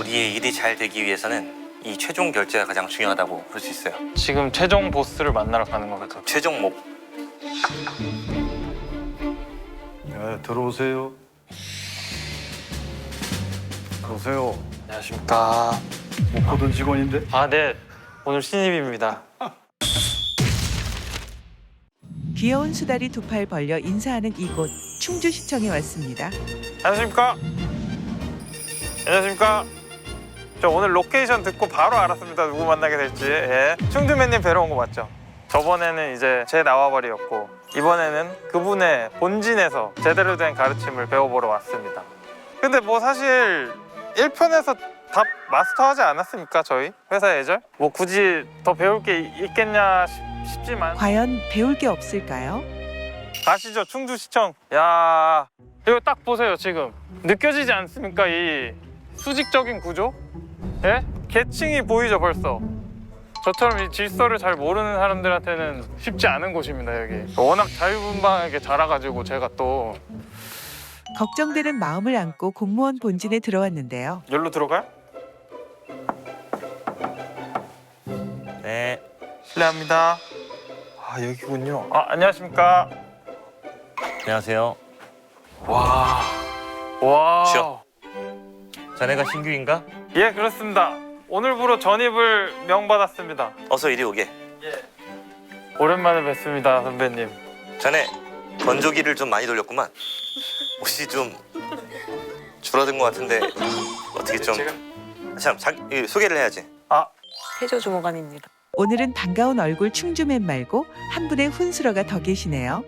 우리의 일이 잘 되기 위해서는 이 최종 결제가 가장 중요하다고 볼 수 있어요. 지금 최종 보스를 만나러 가는 거죠. 최종 목. 네, 들어오세요. 들어오세요. 안녕하십니까. 못 보던 직원인데? 아, 네. 오늘 신입입니다. 귀여운 수다리 두 팔 벌려 인사하는 이곳 충주시청에 왔습니다. 안녕하십니까. 안녕하십니까. 저 오늘 로케이션 듣고 바로 알았습니다. 누구 만나게 될지. 예. 충주맨님 뵈러 온 거 맞죠? 저번에는 이제 제 나와버리였고 이번에는 그분의 본진에서 제대로 된 가르침을 배워보러 왔습니다. 근데 뭐 사실 1편에서 다 마스터하지 않았습니까? 저희 회사 예절? 뭐 굳이 더 배울 게 있겠냐 싶지만 과연 배울 게 없을까요? 가시죠. 충주시청. 야, 이거 딱 보세요. 지금 느껴지지 않습니까? 이 수직적인 구조? 예? 계층이 보이죠 벌써. 저처럼 이 질서를 잘 모르는 사람들한테는 쉽지 않은 곳입니다. 여기 워낙 자유분방하게 자라가지고 제가 또 걱정되는 마음을 안고 공무원 본진에 들어왔는데요. 여기로 들어가요? 네. 실례합니다. 아, 여기군요. 아, 안녕하십니까. 안녕하세요. 와, 와. 쉬어. 자네가 신규인가? 예, 그렇습니다. 오늘부로 전입을 명받았습니다. 어서 이리 오게. 오랜만에 뵙습니다, 선배님. 자네 건조기를 좀 많이 돌렸구만. 혹시 좀 줄어든 것 같은데 어떻게 좀 참 소개를 해야지. 아, 태조 주무관입니다. 오늘은 반가운 얼굴 충주맨 말고 한 분의 훈수러가 더 계시네요.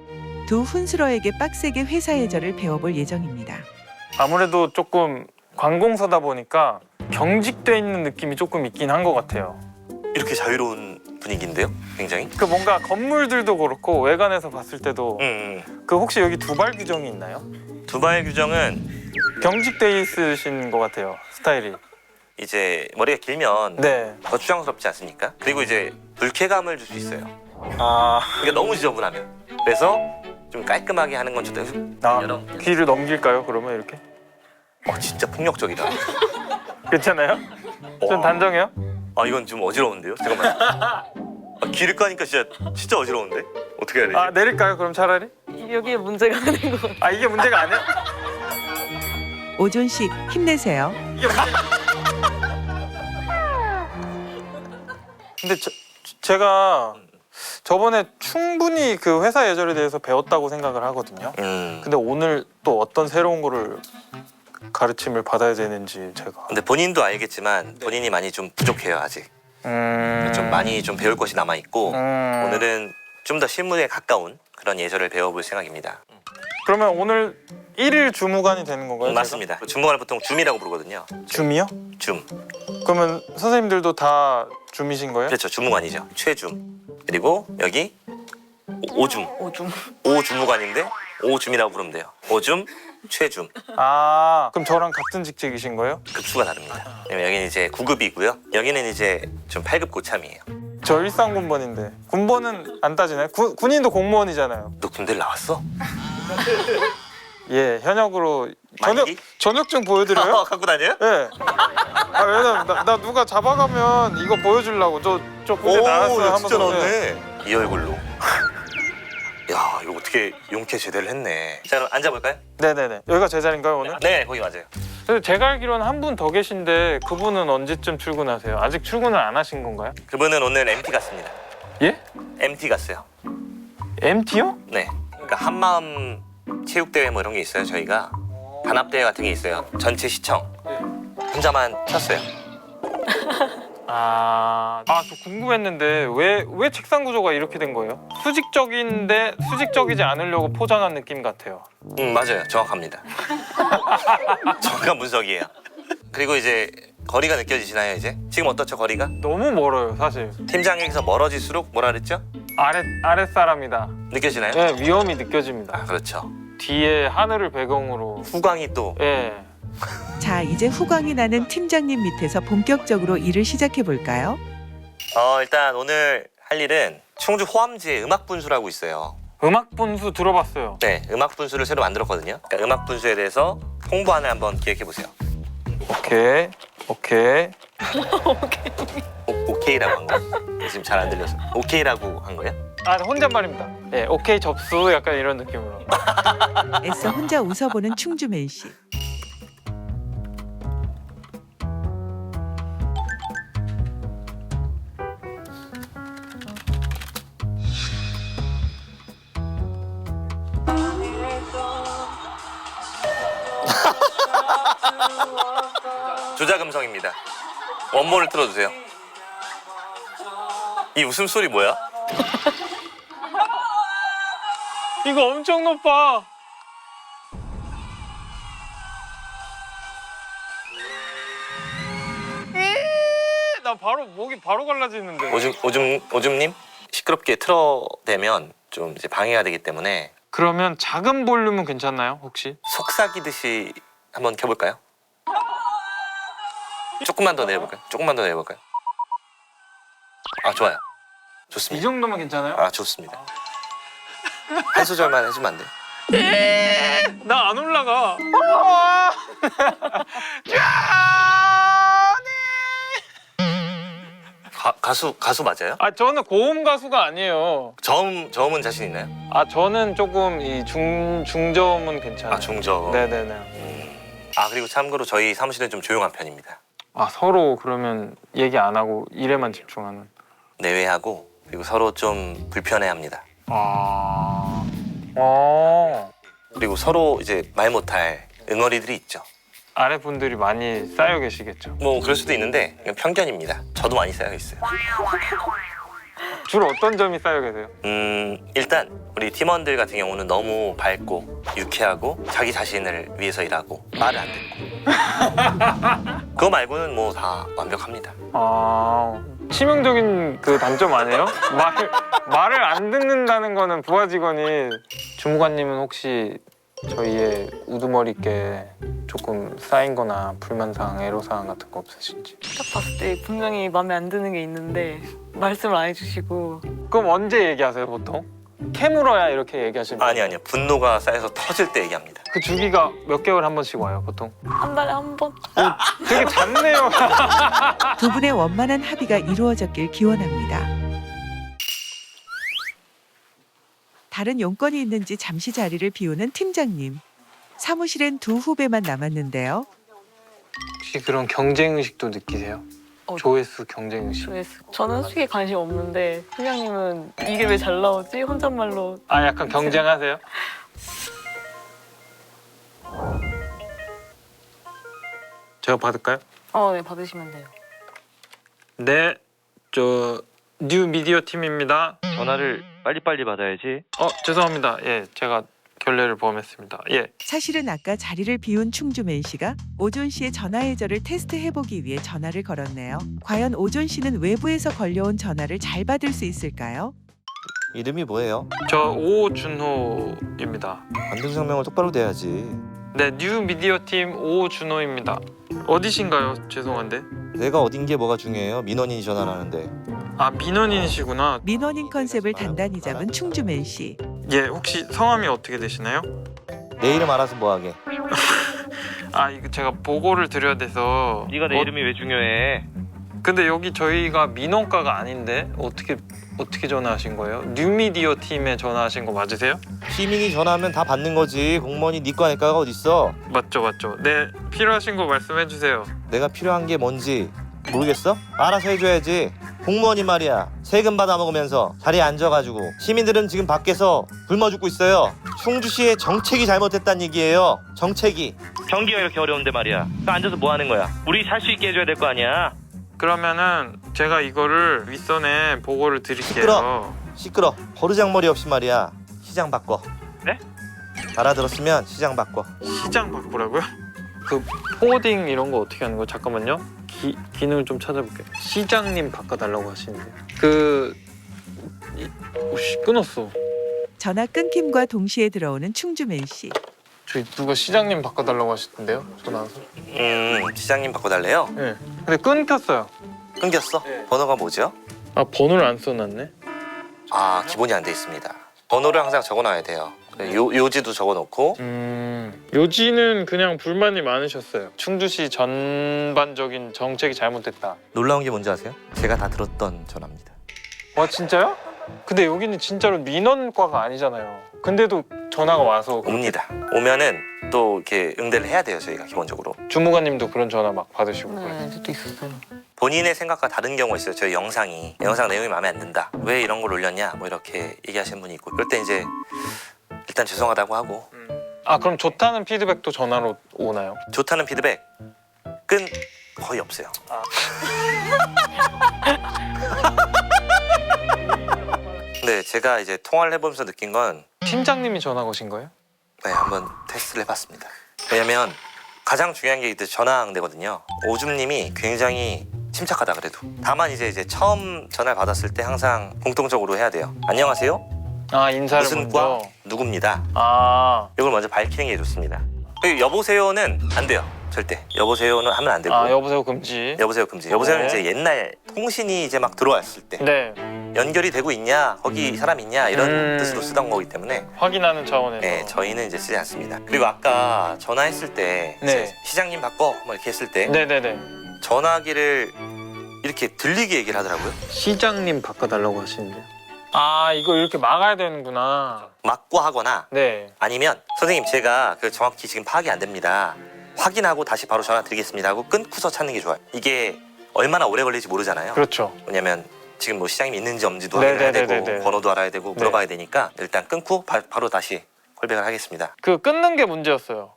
두 훈수러에게 빡세게 회사 예절을 배워볼 예정입니다. 아무래도 조금 관공서다 보니까 경직돼 있는 느낌이 조금 있긴 한 것 같아요. 이렇게 자유로운 분위기인데요, 굉장히. 그 뭔가 건물들도 그렇고 외관에서 봤을 때도 그 혹시 여기 두발 규정이 있나요? 두발 규정은 경직돼 있으신 것 같아요, 스타일이. 이제 머리가 길면 네. 더 추장스럽지 않습니까? 그리고 이제 불쾌감을 줄 수 있어요. 아, 그러니까 너무 지저분하면. 그래서 좀 깔끔하게 하는 건 좋다. 귀를 넘길까요? 그러면 이렇게? 진짜 폭력적이다. 괜찮아요? 좀 단정해요? 아 이건 좀 어지러운데요? 잠깐만. 귀를 까니까 진짜 어지러운데? 어떻게 해야 되지? 아, 내릴까요? 그럼 차라리? 여기에 문제가 있는 것 같아요. 아, 이게 문제가 아니야? 오존 씨 힘내세요. 이게 문제가... 근데 제가 저번에 충분히 그 회사 예절에 대해서 배웠다고 생각을 하거든요. 근데 오늘 또 어떤 새로운 거를 가르침을 받아야 되는지 제가. 근데 본인도 알겠지만 본인이 많이 좀 부족해요 아직. 좀 많이 좀 배울 것이 남아 있고 오늘은 좀 더 실무에 가까운 그런 예절을 배워볼 생각입니다. 그러면 오늘 1일 주무관이 되는 건가요? 맞습니다. 주무관을 보통 줌이라고 부르거든요. 제가? 줌이요? 줌. 그러면 선생님들도 다 줌이신 거예요? 그렇죠. 주무관이죠. 최줌. 그리고 여기 오줌. 오줌. 오주무관인데 오줌이라고 부르면 돼요. 오줌, 최줌. 아, 그럼 저랑 같은 직책이신 거예요? 급수가 다릅니다. 왜냐면 여기는 이제 9급이고요. 여기는 이제 좀 8급 고참이에요. 저 일상군번인데 군번은 안 따지나요? 군인도 공무원이잖아요. 너 군대를 나왔어? 예, 현역으로 만기? 전역증 보여드려요? 갖고 다녀요? 예. 아, 왜냐면 나 누가 잡아가면 이거 보여주려고 저 군대 나왔어요 야, 진짜 하면서. 나왔네. 이 얼굴로. 야, 이거 어떻게 용케 제대로 했네. 자, 그럼 앉아볼까요? 네네네. 여기가 제 자리인가요 오늘? 네, 거기 맞아요. 그래서 제가 알기로는 한 분 더 계신데 그분은 언제쯤 출근하세요? 아직 출근을 안 하신 건가요? 그분은 오늘 MT 갔습니다. 예? MT 갔어요. MT요? 네. 그러니까 한마음 체육대회 뭐 이런 게 있어요. 저희가 단합대회 같은 게 있어요. 전체 시청. 혼자만 쳤어요. 저 궁금했는데 왜 책상 구조가 이렇게 된 거예요? 수직적인데 수직적이지 않으려고 포장한 느낌 같아요. 맞아요. 정확합니다. 정확한 분석이에요. 그리고 이제 거리가 느껴지시나요 이제? 지금 어떻죠 거리가? 너무 멀어요 사실. 팀장에게서 멀어질수록 뭐라 그랬죠? 아랫사람이다. 느껴지나요? 네, 위험이 느껴집니다. 그렇죠. 뒤에 하늘을 배경으로. 후광이 또 예. 자, 이제 후광이 나는 팀장님 밑에서 본격적으로 일을 시작해 볼까요? 일단 오늘 할 일은 충주 호암지에 음악 분수라고 있어요. 음악 분수 들어봤어요. 네, 음악 분수를 새로 만들었거든요. 그러니까 음악 분수에 대해서 홍보 하나 한번 기획해 보세요. 오케이. 오케이. 오케이라고 한 거야? 지금 잘 안 들려서. 오케이라고 한 거야? 아, 혼잣말입니다. 예, 오케이 접수 약간 이런 느낌으로. 애써 혼자 웃어보는 충주맨 씨. 조자금성입니다. 원본을 틀어주세요. 이 웃음소리 뭐야? 이거 엄청 높아. 나 바로 목이 바로 갈라지는데. 오줌님 시끄럽게 틀어대면 좀 이제 방해가 되기 때문에 그러면 작은 볼륨은 괜찮나요, 혹시? 속삭이듯이 한번 켜볼까요? 조금만 더 내려볼까요? 조금만 더 내려볼까요? 아, 좋아요. 이 좋습니다. 정도면 괜찮아요? 아, 좋습니다. 한 소절만 해주면 안 돼요? 나 안 올라가. 가수 맞아요? 아, 저는 고음 가수가 아니에요. 저음은 자신 있나요? 아, 저는 조금 이 중저음은 괜찮아요. 아, 중저음. 네네네. 아, 그리고 참고로 저희 사무실은 좀 조용한 편입니다. 아, 서로 그러면 얘기 안 하고 일에만 집중하는. 내외하고 그리고 서로 좀 불편해합니다. 아. 그리고 서로 이제 말 못할 응어리들이 있죠. 아래분들이 많이 쌓여 계시겠죠. 뭐 그럴 수도 있는데 이건 편견입니다. 저도 많이 쌓여 있어요. 주로 어떤 점이 쌓여 계세요? 일단 우리 팀원들 같은 경우는 너무 밝고 유쾌하고 자기 자신을 위해서 일하고 말을 안 듣고 그거 말고는 뭐 다 완벽합니다. 아, 치명적인 그 단점 아니에요? 말을 안 듣는다는 거는 부하 직원이. 주무관님은 혹시 저희의 우두머리께 조금 쌓인 거나 불만사항, 애로사항 같은 거 없으신지? 딱 봤을 때 분명히 마음에 안 드는 게 있는데 말씀을 안 해주시고. 그럼 언제 얘기하세요, 보통? 캐물어야 이렇게 얘기하시는 거예요? 아니요. 분노가 쌓여서 터질 때 얘기합니다. 그 주기가 몇 개월에 한 번씩 와요, 보통? 한 달에 한 번? 되게 잦네요. 두 분의 원만한 합의가 이루어졌길 기원합니다. 다른 용건이 있는지 잠시 자리를 비우는 팀장님. 사무실엔 두 후배만 남았는데요. 혹시 그런 경쟁의식도 느끼세요? 조회수 경쟁의식. 저는 수익에 관심 없는데 팀장님은 이게 왜 잘 나오지? 혼잣말로. 아, 약간 경쟁하세요? 제가 받을까요? 네, 받으시면 돼요. 네, 뉴 미디어 팀입니다. 전화를 빨리빨리 받아야지. 죄송합니다. 예, 제가 결례를 범했습니다. 예. 사실은 아까 자리를 비운 충주맨 씨가 오존 씨의 전화 해저를 테스트해보기 위해 전화를 걸었네요. 과연 오존 씨는 외부에서 걸려온 전화를 잘 받을 수 있을까요? 이름이 뭐예요? 저 오준호입니다. 관등 성명을 똑바로 대야지. 네, 뉴 미디어 팀 오준호입니다. 어디신가요? 죄송한데. 내가 어딘 게 뭐가 중요해요? 민원인이 전화를 하는데. 아, 민원인이시구나. 민원인 컨셉을 단단히 잡은 충주맨 씨. 예, 혹시 성함이 어떻게 되시나요? 내 이름 알아서 뭐하게. 아, 이거 제가 보고를 드려야 돼서. 네가 내 이름이 왜 중요해? 근데 여기 저희가 민원과가 아닌데 어떻게 전화하신 거예요? 뉴미디어 팀에 전화하신 거 맞으세요? 시민이 전화하면 다 받는 거지. 공무원이 니과 내과가 어딨어? 맞죠. 네, 필요하신 거 말씀해 주세요. 내가 필요한 게 뭔지 모르겠어? 알아서 해줘야지. 공무원이 말이야. 세금 받아 먹으면서 자리에 앉아가지고 시민들은 지금 밖에서 굶어 죽고 있어요. 충주시의 정책이 잘못됐다는 얘기예요. 정책이. 경기가 이렇게 어려운데 말이야. 앉아서 뭐 하는 거야? 우리 살 수 있게 해줘야 될 거 아니야. 그러면은 제가 이거를 윗선에 보고를 드릴게요. 시끄러. 버르장머리 없이 말이야. 시장 바꿔. 네? 알아들었으면 시장 바꿔. 시장 바꾸라고요? 그 포워딩 이런 거 어떻게 하는 거예요? 잠깐만요. 기능을 좀 찾아볼게요. 시장님 바꿔달라고 하시는데 오씨, 끊었어. 전화 끊김과 동시에 들어오는 충주맨 씨. 저희 누가 시장님 바꿔달라고 하시던데요? 전화 와서. 시장님 바꿔달래요? 네. 근데 끊겼어요. 끊겼어? 네. 번호가 뭐죠? 아, 번호를 안 써놨네. 아, 기본이 안 돼 있습니다. 번호를 항상 적어놔야 돼요. 요지도 적어놓고 요지는 그냥 불만이 많으셨어요. 충주시 전반적인 정책이 잘못됐다. 놀라운 게 뭔지 아세요? 제가 다 들었던 전화입니다. 와 진짜요? 근데 여기는 진짜로 민원과가 아니잖아요. 근데도 전화가 와서 옵니다. 오면은 또 이렇게 응대를 해야 돼요. 저희가 기본적으로. 주무관님도 그런 전화 막 받으시고 그래요. 네, 저도 있었어요. 본인의 생각과 다른 경우가 있어요. 저희 영상 내용이 마음에 안 든다. 왜 이런 걸 올렸냐? 뭐 이렇게 얘기하시는 분이 있고. 그럴 때 이제 일단 죄송하다고 하고 아 그럼 좋다는 피드백도 전화로 오나요? 좋다는 피드백은 거의 없어요. 근데 제가 이제 통화를 해보면서 느낀 건 팀장님이 전화 거신 거예요? 네, 한번 테스트를 해봤습니다. 왜냐면 가장 중요한 게 이제 전화 응대거든요. 오줌님이 굉장히 침착하다 그래도. 다만 이제 처음 전화를 받았을 때 항상 공통적으로 해야 돼요. 안녕하세요. 아 인사를 무슨 먼저. 과 누굽니다. 아, 이걸 먼저 밝히는 게 좋습니다. 그리고 여보세요는 안 돼요. 절대. 여보세요는 하면 안 되고. 아 여보세요 금지. 여보세요 금지. 여보세요는 네. 이제 옛날 통신이 이제 막 들어왔을 때 네 연결이 되고 있냐, 거기 사람 있냐 이런 음. 뜻으로 쓰던 거기 때문에 확인하는 차원에서. 네, 저희는 이제 쓰지 않습니다. 그리고 아까 전화했을 때 네. 이제 시장님 바꿔 뭐 이렇게 했을 때 네네네. 전화기를 이렇게 들리게 얘기를 하더라고요. 시장님 바꿔달라고 하시는데요. 아 이거 이렇게 막아야 되는구나. 막고 하거나 네. 아니면 선생님 제가 그 정확히 지금 파악이 안 됩니다. 확인하고 다시 바로 전화 드리겠습니다 하고 끊고서 찾는 게 좋아요. 이게 얼마나 오래 걸릴지 모르잖아요. 그렇죠. 왜냐면 지금 뭐 시장님이 있는지 없는지도 확인해야 되고 네네네네네. 번호도 알아야 되고 네. 물어봐야 되니까 일단 끊고 바로 다시 콜백을 하겠습니다. 그 끊는 게 문제였어요.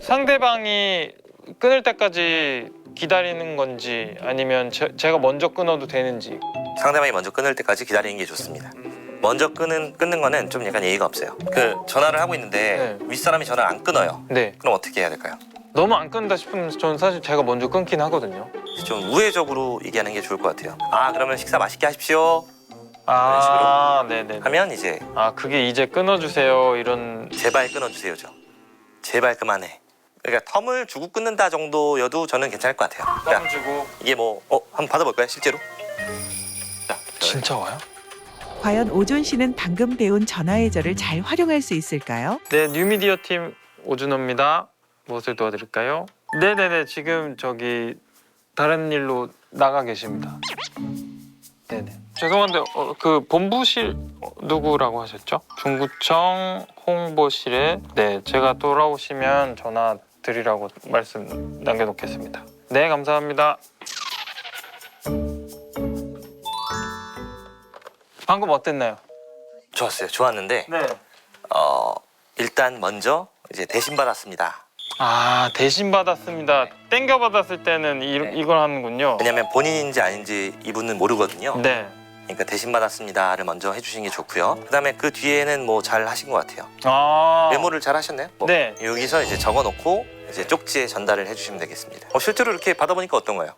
상대방이 끊을 때까지 기다리는 건지 아니면 제가 먼저 끊어도 되는지. 상대방이 먼저 끊을 때까지 기다리는 게 좋습니다. 먼저 끊는 거는 좀 약간 예의가 없어요. 그 전화를 하고 있는데 네. 윗사람이 전화를 안 끊어요. 네. 그럼 어떻게 해야 될까요? 너무 안 끊는다 싶으면 저는 사실 제가 먼저 끊긴 하거든요. 좀 우회적으로 얘기하는 게 좋을 것 같아요. 아 그러면 식사 맛있게 하십시오 아, 네네. 하면 이제 아 그게 이제 끊어주세요 이런. 제발 끊어주세요죠. 제발 그만해. 그러니까 텀을 주고 끊는다 정도여도 저는 괜찮을 것 같아요. 땀 그러니까 주고. 이게 뭐 한번 받아볼까요 실제로? 자, 진짜 와요? 과연 오존 씨는 방금 배운 전화 예절을 잘 활용할 수 있을까요? 네, 뉴미디어 팀 오준호입니다. 무엇을 도와드릴까요? 네네네, 지금 저기 다른 일로 나가 계십니다. 네네. 죄송한데 그 본부실 누구라고 하셨죠? 중구청 홍보실에 네, 제가 돌아오시면 전화 드리라고 말씀 남겨놓겠습니다. 네, 감사합니다. 방금 어땠나요? 좋았어요. 좋았는데 네. 일단 먼저 이제 대신 받았습니다. 아 대신 받았습니다. 땡겨 받았을 때는 이걸 하는군요. 왜냐면 본인인지 아닌지 이분은 모르거든요. 네. 그러니까 대신 받았습니다를 먼저 해주시는 게 좋고요. 그다음에 그 뒤에는 뭐 잘 하신 것 같아요. 아. 메모를 잘 하셨나요? 뭐 네. 여기서 이제 적어놓고 이제 쪽지에 전달을 해주시면 되겠습니다. 실제로 이렇게 받아보니까 어떤가요?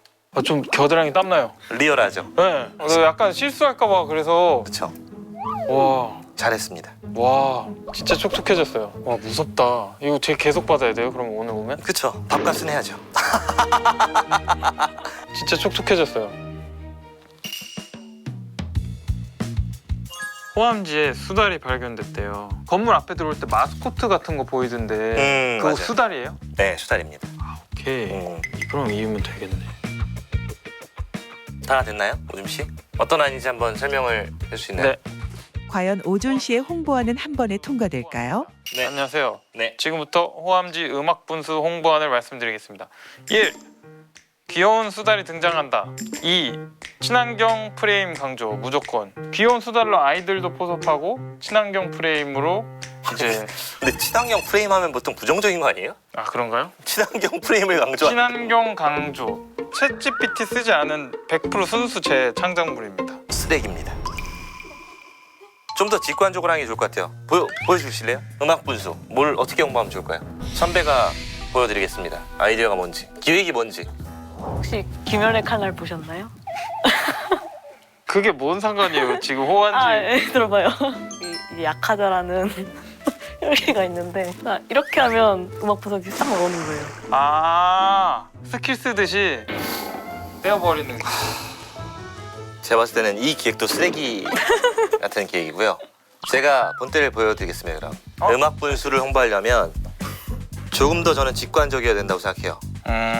좀 겨드랑이 땀나요. 리얼하죠? 네. 약간 실수할까봐 그래서 그렇죠. 와. 잘했습니다. 와 진짜 촉촉해졌어요. 와 무섭다. 이거 제 계속 받아야 돼요? 그럼 오늘 오면? 그렇죠. 밥값은 해야죠. 진짜 촉촉해졌어요. 호암지에 수달이 발견됐대요. 건물 앞에 들어올 때 마스코트 같은 거 보이던데 그거 맞아요. 수달이에요? 네, 수달입니다. 오케이. 그럼 이으면 되겠네. 다 됐나요, 오줌 씨? 어떤 아이인지 한번 설명을 해줄 수 있나요? 네. 과연 오존 씨의 홍보안은 한 번에 통과될까요? 네. 안녕하세요. 네. 지금부터 호암지 음악 분수 홍보안을 말씀드리겠습니다. 1. 귀여운 수달이 등장한다. 2. 친환경 프레임 강조 무조건. 귀여운 수달로 아이들도 포섭하고 친환경 프레임으로 이제 근데 친환경 프레임 하면 보통 부정적인 거 아니에요? 아 그런가요? 친환경 프레임을 강조. 친환경 강조. 챗GPT 쓰지 않은 100% 순수 제 창작물입니다. 쓰레기입니다. 좀 더 직관적으로 하는 게 좋을 것 같아요. 보여주실래요? 음악 분수. 뭘 어떻게 홍보하면 좋을까요? 선배가 보여드리겠습니다. 아이디어가 뭔지, 기획이 뭔지. 혹시 김연의 칼날 보셨나요? 그게 뭔 상관이에요? 지금 호암지. 아, 예, 들어봐요. 이 약하자라는 혈기가 있는데 이렇게 하면 음악 분석이 딱 나오는 거예요. 아 스킬 쓰듯이 떼어버리는 거. 제가 봤을 때는 이 기획도 쓰레기 같은 기획이고요. 제가 본때를 보여드리겠습니다. 그럼 어? 음악 분수를 홍보하려면 조금 더 저는 직관적이어야 된다고 생각해요.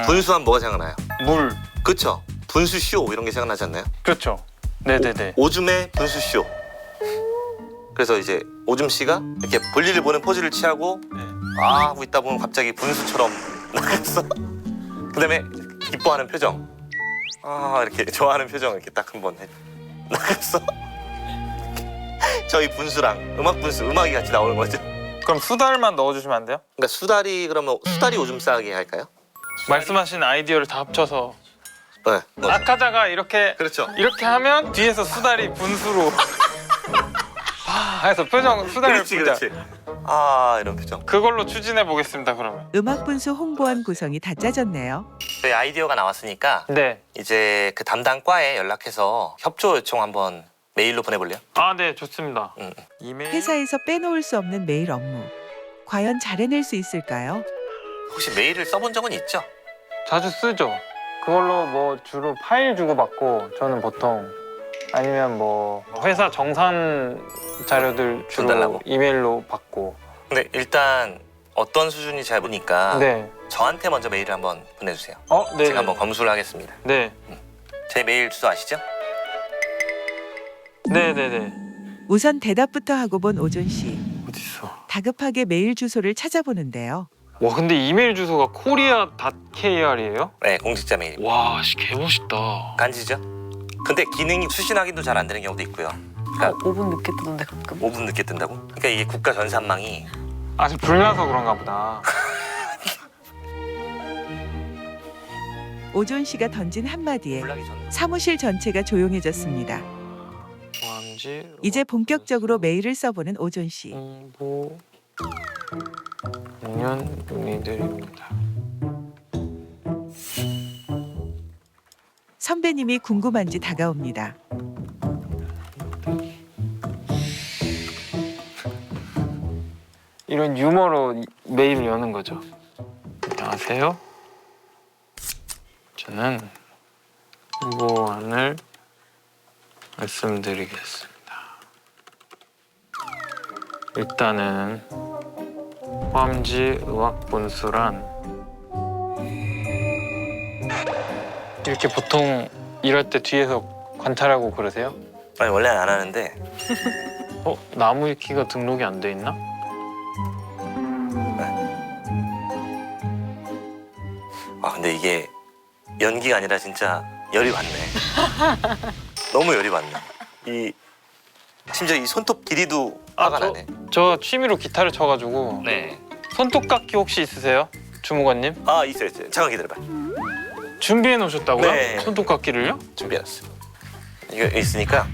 분수하면 뭐가 생각나요? 물. 그쵸? 분수쇼 이런 게 생각나지 않나요? 그렇죠. 네네네. 오줌의 분수쇼. 그래서 이제 오줌 씨가 이렇게 볼일을 보는 포즈를 취하고 네. 아 하고 있다 보면 갑자기 분수처럼 나갔어. 그다음에 기뻐하는 표정. 아 이렇게 좋아하는 표정 이렇게 딱 한번 해. 나갔어. 저희 분수랑 음악 분수 음악이 같이 나오는 거죠. 그럼 수달만 넣어주시면 안 돼요? 그러니까 수다리 그러면 수다리 오줌 싸기 할까요? 말씀하신 아이디어를 다 합쳐서 네. 아카자가 이렇게 그렇죠. 이렇게 하면 뒤에서 수달이 분수로 해서 표정 수달을 그렇지 풀자. 그렇지. 아 이런 표정. 그걸로 추진해 보겠습니다. 그러면. 음악 분수 홍보한 구성이 다 짜졌네요. 저희 아이디어가 나왔으니까 네. 이제 그 담당 과에 연락해서 협조 요청 한번 메일로 보내볼래요? 아, 네, 좋습니다. 응. 이메일. 회사에서 빼놓을 수 없는 메일 업무. 과연 잘 해낼 수 있을까요? 혹시 메일을 써본 적은 있죠? 자주 쓰죠. 그걸로 뭐 주로 파일 주고받고 저는 보통 아니면 뭐 회사 정산 자료들 주로 전달하고. 이메일로 받고. 근데 일단 어떤 수준이 잘 보니까 네. 저한테 먼저 메일을 한번 보내주세요. 네. 제가 한번 검수를 하겠습니다. 네. 제 메일 주소 아시죠? 네네네. 우선 대답부터 하고 본 오존 씨. 어딨어? 다급하게 메일 주소를 찾아보는데요. 와, 근데 이메일 주소가 korea.kr이에요? 네, 공직자 메일. 와, 씨, 개멋있다. 간지죠? 근데 기능이 수신 확인도 잘 안 되는 경우도 있고요. 그러니까 5분 늦게 뜨던데 가끔. 5분 늦게 뜬다고? 그러니까 이게 국가 전산망이 아직 불나서 그런가 보다. 오존 씨가 던진 한마디에 연락이 전. 사무실 전체가 조용해졌습니다. 뭐한지 이제 본격적으로 메일을 써보는 오존 씨. 홍보 공연 문의드립니다. 선배님이 궁금한지 다가옵니다. 이런 유머로 메일을 여는 거죠. 안녕하세요. 저는 홍보안을 말씀드리겠습니다. 일단은 포함지 의학본수란 이렇게 보통 일할 때 뒤에서 관찰하고 그러세요? 아니 원래는 안 하는데 나무 위키가 등록이 안 돼 있나? 아 근데 이게 연기가 아니라 진짜 열이 받네. 너무 열이 받네. 이 심지어 이 손톱 길이도 화가 나네. 저 취미로 기타를 쳐가지고 네. 손톱깎이 혹시 있으세요? 주무관님? 아 있어요. 잠깐 기다려봐. 준비해 놓으셨다고요? 네. 손톱깎이를요? 준비해놨어. 이거 있으니까.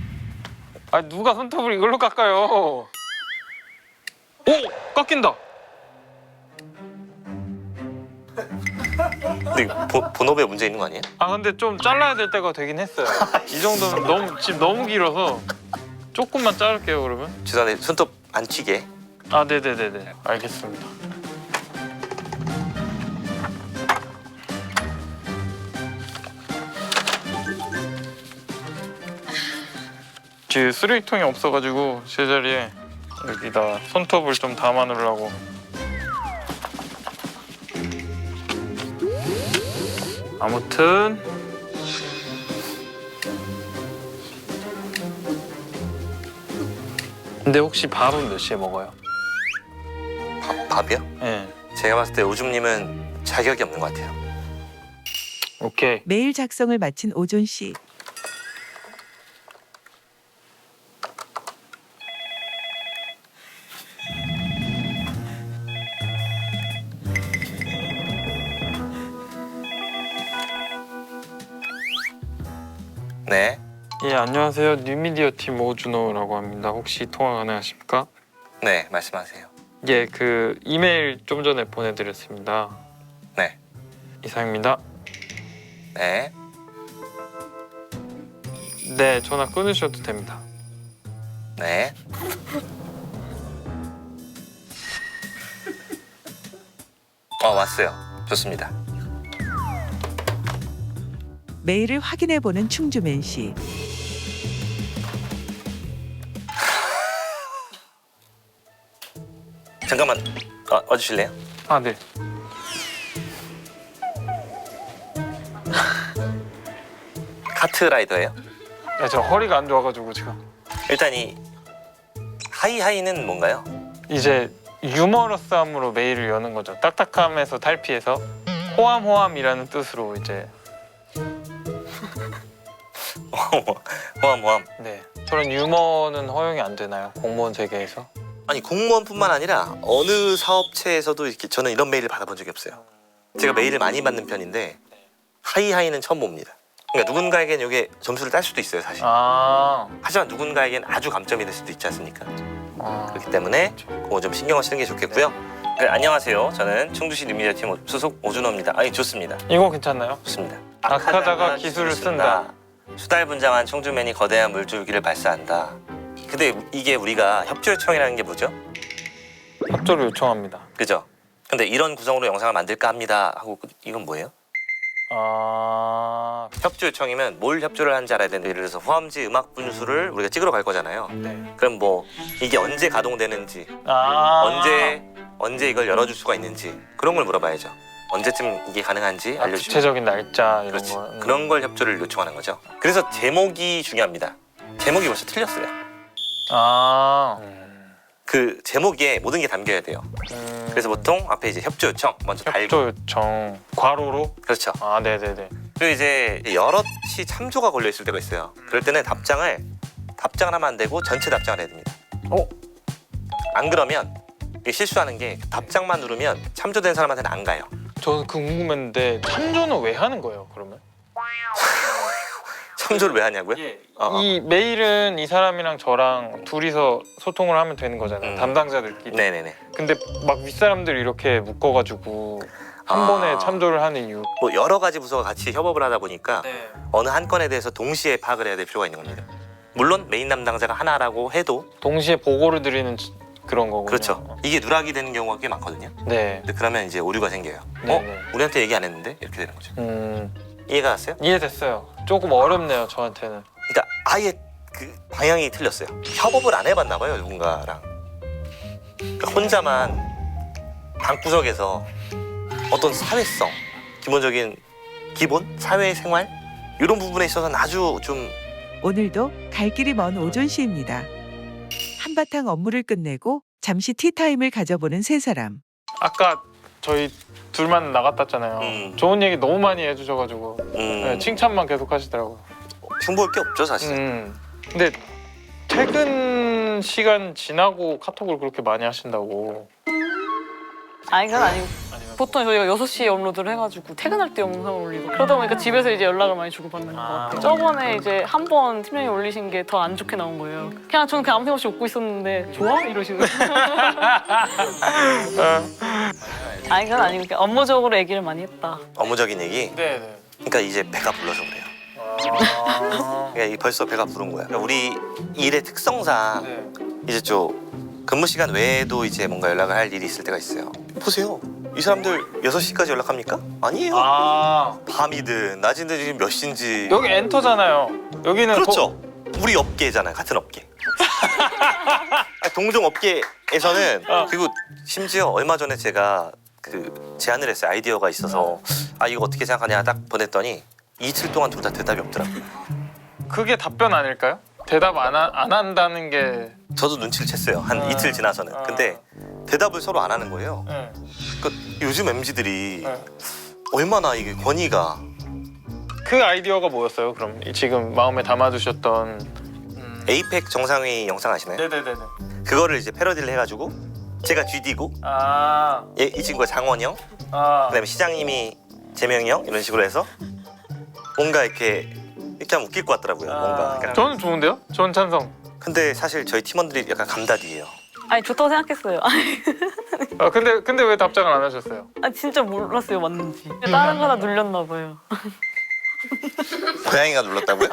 아 누가 손톱을 이걸로 깎아요? 오! 깎인다! 근데 이거 본업에 문제 있는 거 아니에요? 아 근데 좀 잘라야 될 때가 되긴 했어요. 이 정도면 지금 너무 길어서 조금만 자를게요 그러면. 죄송한데 손톱 안 튀게. 아 네네네네 알겠습니다. 지금 쓰레기통이 없어가지고 제자리에 여기다 손톱을 좀 담아 놓으려고. 아무튼 근데 혹시 밥은 몇 시에 먹어요? 밥이요? 네. 제가 봤을 때 오줌님은 자격이 없는 것 같아요. 오케이. 메일 작성을 마친 오존 씨. 네. 예 안녕하세요 뉴미디어 팀 오준호라고 합니다. 혹시 통화 가능하십니까? 네 말씀하세요. 예 그 이메일 좀 전에 보내드렸습니다. 네. 이상입니다. 네. 네 전화 끊으셔도 됩니다. 네. 왔어요. 좋습니다. 메일을 확인해보는 충주맨 씨. 잠깐만 와주실래요? 아 네. 카트라이더예요? 네, 저 허리가 안 좋아가지고 지금 일단 이 하이하이는 뭔가요? 이제 유머러스함으로 메일을 여는 거죠. 딱딱함에서 탈피해서 호암이라는 뜻으로 이제 호암. 네. 저런 유머는 허용이 안 되나요? 공무원 세계에서? 아니 공무원뿐만 아니라 어느 사업체에서도 이렇게 저는 이런 메일을 받아본 적이 없어요. 제가 메일을 많이 받는 편인데 하이하이는 처음 봅니다. 그러니까 누군가에겐 이게 점수를 딸 수도 있어요 사실. 하지만 누군가에겐 아주 감점이 될 수도 있지 않습니까? 그렇기 때문에 그거 좀 신경 쓰는 게 좋겠고요. 네, 안녕하세요. 저는 충주시 뉴미디어팀 소속 오준호입니다. 아니 좋습니다. 이거 괜찮나요? 좋습니다. 악하다가 기술을 쓴다. 수달분장한 청주맨이 거대한 물줄기를 발사한다. 근데 이게 우리가 협조 요청이라는 게 뭐죠? 협조를 요청합니다. 그죠? 근데 이런 구성으로 영상을 만들까 합니다 하고 이건 뭐예요? 협조 요청이면 뭘 협조를 하는지 알아야 되는데 예를 들어서 후암지 음악 분수를 우리가 찍으러 갈 거잖아요. 네. 그럼 뭐 이게 언제 가동되는지 언제 이걸 열어줄 수가 있는지 그런 걸 물어봐야죠. 언제쯤 이게 가능한지 알려주시면 구체적인 날짜 이런 그렇지. 거. 그런 걸 협조를 요청하는 거죠. 그래서 제목이 중요합니다. 제목이 벌써 틀렸어요. 그 제목에 모든 게 담겨야 돼요. 그래서 보통 앞에 이제 협조 요청 먼저 달고 협조 요청 괄호로. 그렇죠. 네네네. 그리고 이제 여럿이 참조가 걸려 있을 때가 있어요. 그럴 때는 답장을 하면 안 되고 전체 답장을 해야 됩니다. 안 그러면 이게 실수하는 게 답장만 누르면 참조된 사람한테는 안 가요. 저는 그 궁금했는데 참조는 왜 하는 거예요? 그러면? 참조를 왜 하냐고요? 이 메일은 이 사람이랑 저랑 둘이서 소통을 하면 되는 거잖아요. 담당자들끼리. 네네네. 근데 막 윗사람들 이렇게 묶어가지고 한 번에 참조를 하는 이유. 뭐 여러 가지 부서가 같이 협업을 하다 보니까 어느 한 건에 대해서 동시에 파악을 해야 될 필요가 있는 겁니다. 물론 메인 담당자가 하나라고 해도 동시에 보고를 드리는 그런 거군요. 그렇죠. 이게 누락이 되는 경우가 꽤 많거든요. 네. 근데 그러면 이제 오류가 생겨요. 네네. 우리한테 얘기 안 했는데 이렇게 되는 거죠. 이해가 갔어요? 이해됐어요. 조금 어렵네요, 저한테는. 그러니까 아예 그 방향이 틀렸어요. 협업을 안 해봤나 봐요, 누군가랑. 그러니까 혼자만 방구석에서 어떤 사회성, 기본적인 기본 사회생활 이런 부분에 있어서는 아주 좀 오늘도 갈 길이 먼 오존 씨입니다. 한바탕 업무를 끝내고 잠시 티타임을 가져보는 세 사람. 아까 저희 둘만 나갔다잖아요. 좋은 얘기 너무 많이 해주셔가지고 네, 칭찬만 계속 하시더라고요. 흉보할 게 없죠, 사실. 근데 퇴근 시간 지나고 카톡을 그렇게 많이 하신다고. 아니 그건 아니고 보통 저희가 6시에 업로드를 해가지고 퇴근할 때 영상을 올리고 그러다 보니까 집에서 이제 연락을 많이 주고받는 것 같아요. 저번에 이제 한 번 팀장이 올리신 게 더 안 좋게 나온 거예요. 저는 그냥 아무 생각 없이 웃고 있었는데 좋아? 이러시는 아니 그건 아니고 그냥 업무적으로 얘기를 많이 했다. 업무적인 얘기? 네네. 그러니까 이제 배가 불러서 그래요. 그러니까 벌써 배가 부른 거야. 그러니까 우리 일의 특성상 이제 좀 근무 시간 외에도 이제 뭔가 연락을 할 일이 있을 때가 있어요. 보세요. 이 사람들 6시까지 연락합니까? 아니에요. 밤이든 낮이든 지금 몇 시인지. 여기 엔터잖아요. 여기는 그렇죠. 우리 업계잖아요. 같은 업계. 동종 업계에서는 그리고 심지어 얼마 전에 제가 그 제안을 했어요. 아이디어가 있어서 이거 어떻게 생각하냐 딱 보냈더니 이틀 동안 둘 다 대답이 없더라고요. 그게 답변 아닐까요? 대답 안 한다는 게. 저도 눈치를 챘어요. 한 이틀 지나서는. 근데 대답을 서로 안 하는 거예요. 그러니까 요즘 MZ들이 얼마나 이게 권위가. 그 아이디어가 뭐였어요? 그럼 지금 마음에 담아두셨던. 에이펙 정상회의 영상 아시나요? 네네네네. 그거를 이제 패러디를 해가지고 제가 뒤디고 이 친구가 장원영, 그다음에 시장님이 재명형 이런 식으로 해서 뭔가 이렇게 하면 웃길 것 같더라고요. 뭔가. 그러니까. 저는 좋은데요? 저는 찬성. 근데 사실 저희 팀원들이 약간 감다디예요. 아니 좋다고 생각했어요. 근데 왜 답장을 안 하셨어요? 진짜 몰랐어요 맞는지. 다른 거 하나 눌렸나 봐요. 고양이가 눌렀다고요?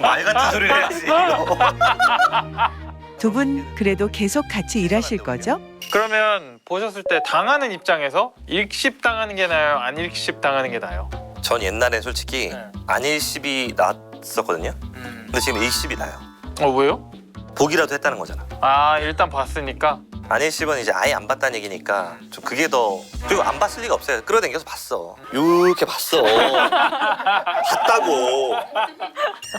말 같은 소리를 해야지. 두 분 그래도 계속 같이 일하실 거죠? 그러면 보셨을 때 당하는 입장에서 일십 당하는 게 나아요? 안 일십 당하는 게 나아요? 전 옛날엔 솔직히 안일십이 나왔었거든요. 근데 지금 일십이 나요. 왜요? 보기라도 했다는 거잖아. 일단 봤으니까. 안일십은 이제 아예 안 봤다는 얘기니까 좀 그게 더 그리고 안 봤을 리가 없어요. 끌어당겨서 봤어. 이렇게 봤어. 봤다고.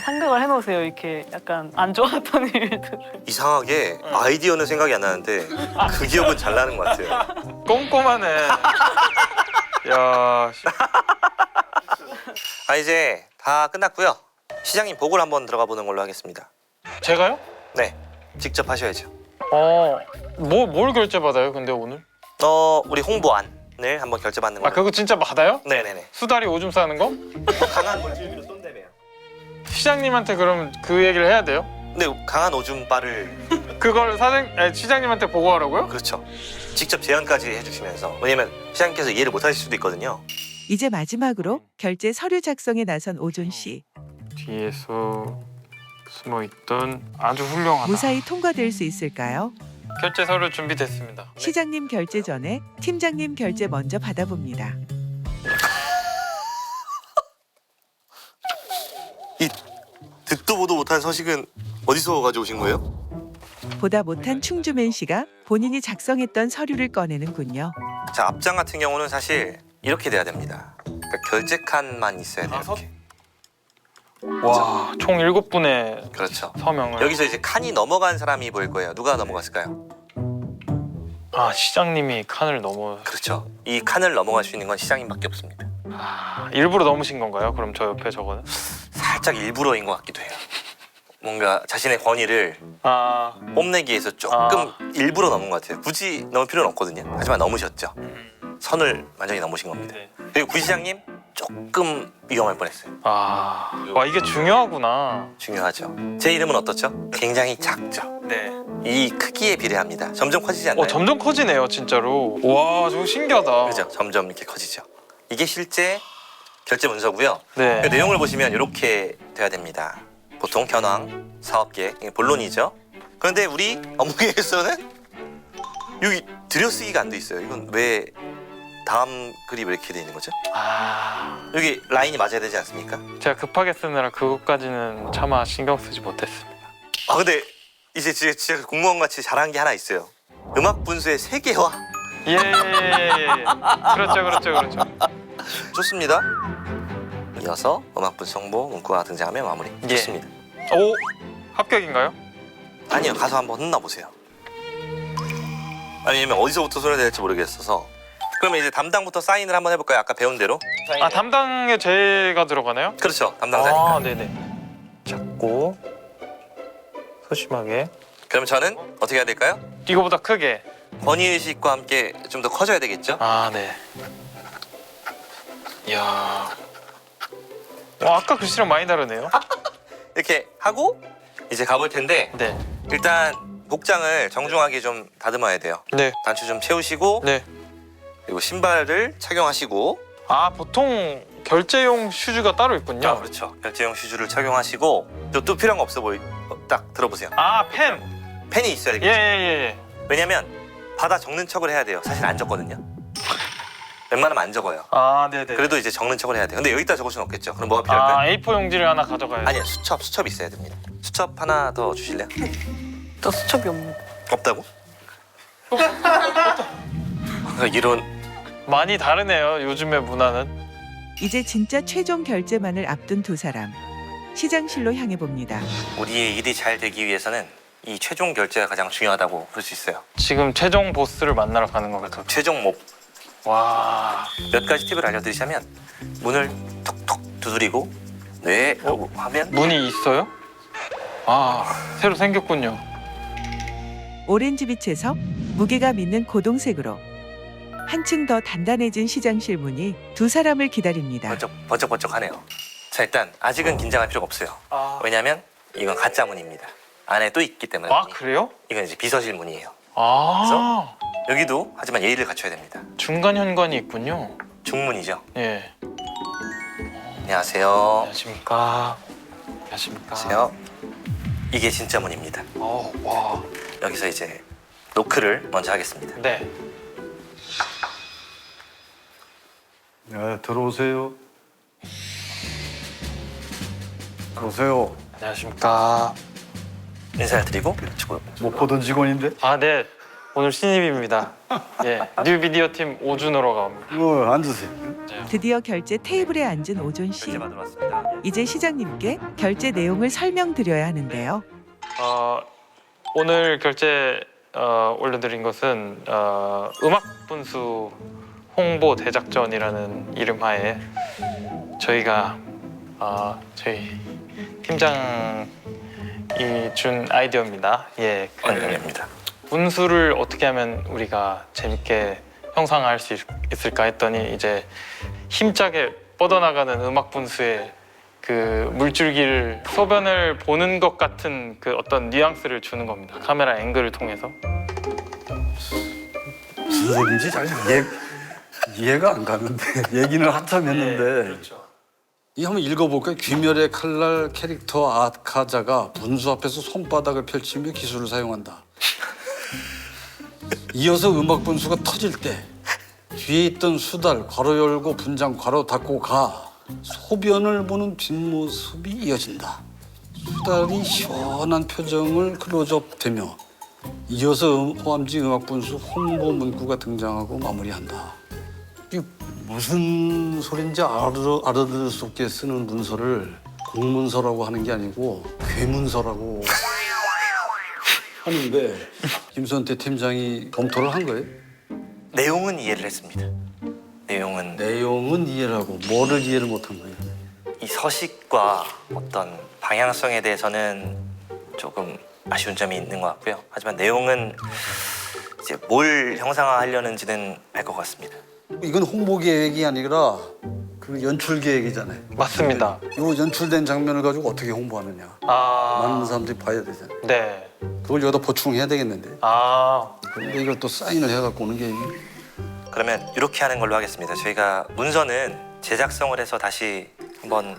생각을 해놓으세요. 이렇게 약간 안 좋았던 일들을. 이상하게 아이디어는 생각이 안 나는데 그 기억은 잘 나는 것 같아요. 꼼꼼하네. 야, 씨. 아 이제 다 끝났고요. 시장님 보고를 한번 들어가 보는 걸로 하겠습니다. 제가요? 네, 직접 하셔야죠. 뭘 결제 받아요? 근데 오늘? 우리 홍보안을 한번 결제받는 걸로. 아, 그거 진짜 받아요? 네네네. 수다리 오줌 싸는 거? 강한 물질비로 쏜다며요. 시장님한테 그럼 그 얘기를 해야 돼요? 근데 강한 오줌바를 그걸 시장님한테 보고하라고요? 그렇죠. 직접 제안까지 해주시면서 왜냐면 시장님께서 이해를 못하실 수도 있거든요. 이제 마지막으로 결제 서류 작성에 나선 오존 씨. 뒤에서 숨어있던 아주 훌륭하다. 무사히 통과될 수 있을까요? 결제 서류 준비됐습니다. 시장님 결제 전에 팀장님 결제 먼저 받아봅니다. 이 듣도 보도 못한 서식은 어디서 가져오신 거예요? 보다 못한 충주맨 씨가 본인이 작성했던 서류를 꺼내는군요. 자, 앞장 같은 경우는 사실 이렇게 돼야 됩니다. 그러니까 결제 칸만 있어야 돼요. 이렇게. 와, 총 7분의 그렇죠. 서명을. 여기서 이제 칸이 넘어간 사람이 보일 거예요. 누가 넘어갔을까요? 아, 시장님이 칸을 넘어. 그렇죠. 이 칸을 넘어갈 수 있는 건 시장님밖에 없습니다. 아, 일부러 넘으신 건가요? 그럼 저 옆에 저거는? 살짝 일부러인 것 같기도 해요. 뭔가 자신의 권위를 뽐내기 위해서 조금 일부러 넘은 것 같아요. 굳이 넘을 필요는 없거든요. 하지만 넘으셨죠. 선을 완전히 넘으신 겁니다. 네. 그리고 구시장님 조금 위험할 뻔했어요. 와, 이게 중요하구나. 중요하죠. 제 이름은 어떻죠? 굉장히 작죠. 네. 이 크기에 비례합니다. 점점 커지지 않나요? 점점 커지네요, 진짜로. 와, 저거 신기하다. 그렇죠. 점점 이렇게 커지죠. 이게 실제 결제 문서고요. 네. 그 내용을 보시면 이렇게 돼야 됩니다. 보통 현황, 사업계획, 이게 본론이죠. 그런데 우리 업무계획서는 여기 들여쓰기가 안 돼 있어요. 이건 왜 다음 글이 왜 이렇게 돼 있는 거죠? 여기 라인이 맞아야 되지 않습니까? 제가 급하게 쓰느라 그것까지는 차마 신경 쓰지 못했습니다. 근데 이제 진짜 공무원 같이 잘한 게 하나 있어요. 음악 분수의 세계화. 예. 그렇죠. 좋습니다. 이어서 음악 분수 홍보 문구가 등장하면 마무리. 예. 좋습니다. 오, 합격인가요? 아니요, 가서 한번 혼나보세요. 아니면 어디서부터 손을 댈지 모르겠어서. 그러면 이제 담당부터 사인을 한번 해볼까요? 아까 배운 대로. 아, 담당에 제가 들어가나요? 그렇죠, 담당자니까. 아, 네네. 작고 소심하게. 그럼 저는 어떻게 해야 될까요? 이거보다 크게. 권위의식과 함께 좀 더 커져야 되겠죠? 아, 네. 이야. 와, 아까 글씨랑 많이 다르네요. 이렇게 하고 이제 가볼 텐데 네. 일단 복장을 정중하게 좀 다듬어야 돼요. 네. 단추 좀 채우시고 네. 그리고 신발을 착용하시고 아, 보통 결제용 슈즈가 따로 있군요. 그렇죠. 결제용 슈즈를 착용하시고 또 필요한 거 없어 딱 들어보세요. 아, 펜. 펜이 있어야 예, 되겠죠. 예. 왜냐면 받아 적는 척을 해야 돼요. 사실 안 적거든요. 웬만하면 안 적어요. 아, 네네. 그래도 이제 적는 척을 해야 돼요. 근데 여기다 적을 수는 없겠죠. 그럼 뭐가 필요할까요? 아, A4 용지를 하나 가져가야 돼. 아니요, 수첩 있어야 됩니다. 수첩 하나 더 주실래요? 저 수첩이 없는데. 없다고? 이런 많이 다르네요, 요즘의 문화는. 이제 진짜 최종 결제만을 앞둔 두 사람. 시장실로 향해 봅니다. 우리의 일이 잘 되기 위해서는 이 최종 결제가 가장 중요하다고 볼 수 있어요. 지금 최종 보스를 만나러 가는 것 같아요. 최종 목. 와. 몇 가지 팁을 알려드리자면 문을 톡톡 두드리고 네 하고 하면 문이 있어요? 아, 새로 생겼군요. 오렌지빛에서 무게감 있는 고동색으로 한층 더 단단해진 시장실 문이 두 사람을 기다립니다. 번쩍번쩍하네요. 자, 일단 아직은 긴장할 필요가 없어요. 왜냐하면 이건 가짜 문입니다. 안에 또 있기 때문에. 아, 문이. 그래요? 이건 이제 비서실 문이에요. 아, 여기도 하지만 예의를 갖춰야 됩니다. 중간 현관이 있군요. 중문이죠. 예. 안녕하세요. 안녕하십니까. 안녕하십니까. 안녕하세요. 이게 진짜 문입니다. 와. 여기서 이제 노크를 먼저 하겠습니다. 네. 네, 들어오세요. 들어오세요. 안녕하십니까. 인사를 드리고 치고 못 보던 직원인데? 아, 네. 오늘 신입입니다. 예, 뉴 미디어 팀 오준호라고 합니다. 앉으세요. 드디어 결제 테이블에 앉은 오존 씨. 결제 받으러 왔습니다. 이제 시장님께 결제 내용을 설명드려야 하는데요. 오늘 결제 올려드린 것은 음악 분수 홍보 대작전이라는 이름하에 저희가 저희 팀장이 준 아이디어입니다. 예, 원영입니다. 분수를 어떻게 하면 우리가 재밌게 형상화할 수 있을까 했더니 이제 힘차게 뻗어나가는 음악 분수에 그 물줄기를 소변을 보는 것 같은 그 어떤 뉘앙스를 주는 겁니다. 카메라 앵글을 통해서. 무슨 소리인지 잘 이해가 안 가는데 얘기는 한참 했는데 그렇죠. 이 한번 읽어볼까요? 귀멸의 칼날 캐릭터 아카자가 분수 앞에서 손바닥을 펼치며 기술을 사용한다. 이어서 음악 분수가 터질 때 뒤에 있던 수달 괄호 열고 분장 괄호 닫고 가 소변을 보는 뒷모습이 이어진다. 수달이 시원한 표정을 클로즈업되며 이어서 호암지 음악 분수 홍보 문구가 등장하고 마무리한다. 이 무슨 소린지 알아들을 수 없게 쓰는 문서를 공문서라고 하는 게 아니고 괴문서라고 하는데 김선태 팀장이 검토를 한 거예요? 내용은 이해를 했습니다. 내용은 이해를 하고 뭐를 이해를 못한 거예요? 이 서식과 어떤 방향성에 대해서는 조금 아쉬운 점이 있는 것 같고요. 하지만 내용은 이제 뭘 형상화하려는지는 알 것 같습니다. 이건 홍보 계획이 아니라 그 연출 계획이잖아요. 맞습니다. 이 연출된 장면을 가지고 어떻게 홍보하느냐. 많은 사람들이 봐야 되잖아요. 네. 그걸 여기다 보충해야 되겠는데. 그런데 이걸 또 사인을 해갖고 오는 게 그러면 이렇게 하는 걸로 하겠습니다. 저희가 문서는 제작성을 해서 다시 한번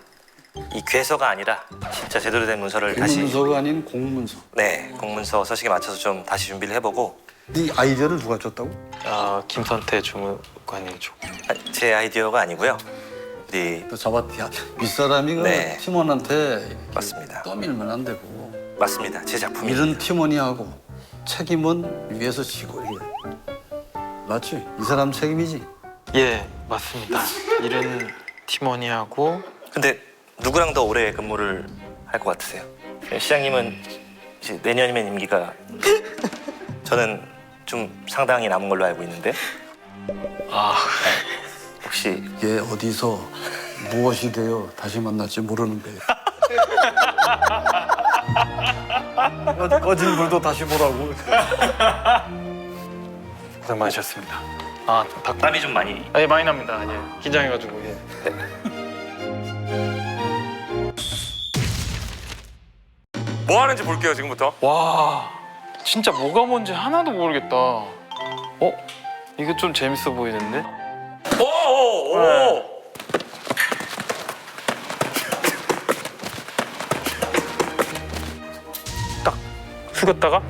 이 괴서가 아니라 진짜 제대로 된 문서를 다시 문서가 아닌 공문서. 네, 공문서 서식에 맞춰서 좀 다시 준비를 해보고 이 아이디어를 누가 줬다고? 김선태 주무관님 쪽. 제 아이디어가 아니고요. 우리 또 잡았야. 윗사람이 그 네. 팀원한테 맞습니다. 떠밀면 안 되고 맞습니다. 제 작품이 일은 팀원이 하고 책임은 위에서 지고 이게 맞지? 이 사람 책임이지. 예, 맞습니다. 일은 팀원이 하고 근데 누구랑 더 오래 근무를 할 것 같으세요? 시장님은 이제 내년이면 임기가 저는 좀 상당히 남은 걸로 알고 있는데 혹시 이게 어디서 무엇이 되어 다시 만날지 모르는 거예요. 꺼진 불도 다시 보라고. 고생 많으셨습니다. 땀이 좀 많이 예, 많이 납니다. 예, 긴장해가지고. 예. 뭐 하는지 볼게요 지금부터. 와, 진짜 뭐가 뭔지 하나도 모르겠다. 이거 좀 재밌어 보이는데? 오오오. 숙였다가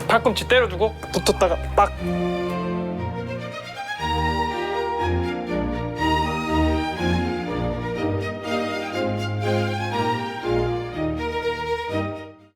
팔꿈치 때려주고 붙었다가 딱